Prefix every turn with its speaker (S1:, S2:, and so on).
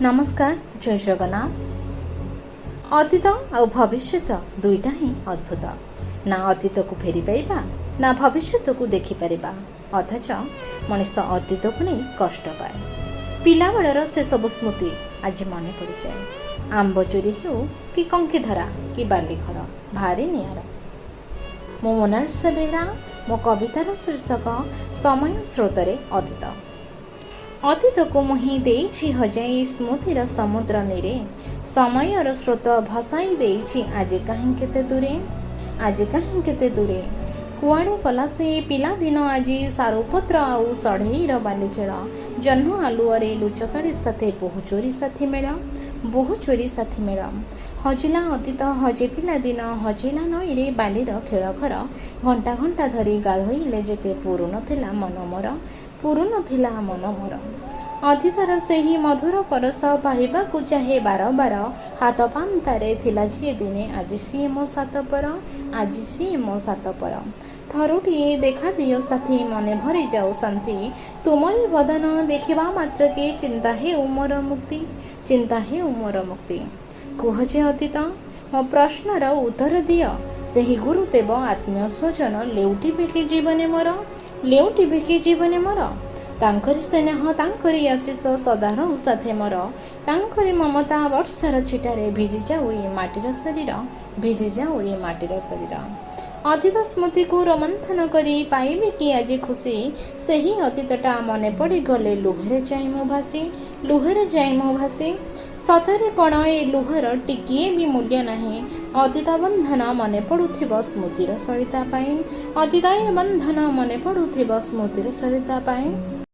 S1: नमस्कार जय जगन्नाथ। अतीत आ भविष्यत दुईटा ही अद्भुत। ना अतीत को फेरी पाइबा ना भविष्यत को देखिपर, अथच मनीष अतीत को नहीं कष्ट पाए। पिला बेलर से सब स्मृति आज मन पड़ जाए। आंब चोरी हो कि कंकी धरा कि बाली घर भारी निआरा। मो मोनालिसा बेहेरा। मो कवितार शीर्षक समय स्रोतरे अतीत। अतीत को मुहि देइछि हजाई स्मृतिर समुद्र नीरे। समयर स्रोत भसाई देइछि आज कहीं केते दूरे, आज कहीं केते दूरे। कुआड़े कला से पिला दिन आज सारुपत्र आउ सढ़ेईर बाली खेल। जह्न आलुअरे लुचकाड़ी साथे बहु चोरी साथी मेल, बहु चोरी साथी मेल। हजिला अतीत हजे पिला दिन, हजिला नईरे बालीर खेल घर। घंटा घंटा धरी गाधोइले जेते पुरु नथिला मन मोर, पुरु नथिला मन मोर। अतीतर सेही मधुर परस पाइबाकु चाहे बार बार। हाथ पांतारे थिला जे दिने आज सी मो सात पर, आज सी मो सात पर। थरुटिए देखा दियो साथी मने भरी जाऊ शांति। तुमरी बदन देखिबा मात्र के चिंता हे उमर मुक्ति, चिंता हे उमर मुक्ति। कुह जे अतीत मो प्रश्नर उत्तर दिय। सेही गुरुदेव आत्मीय स्वजन लेउटिबे कि जीवने मोर, लेउटिबे कि जीवने मोर। तांकरी स्नेह तांकरी आशीष सदा रहु साथे मोर। तांकरी ममता वर्षार छिटारे भिजी जाऊ ए माटीर शरीर, भिजी जाऊ ए माटीर शरीर। अतीत स्मृति को रोमंथन करी पाइबे कि आज खुशी। सेही अतीतटा मने पड़ी गले लुहरे जाए मो भासी, लुहरे जाए मो भासी। सतरे कण ए लुहर टिकिए भी मूल्य नहीं। अतीत बंधन मने पड़ुथिब स्मृतिर सरिता पाई, अतीत बंधन मने पड़ुथिब स्मृतिर सरिता पाई।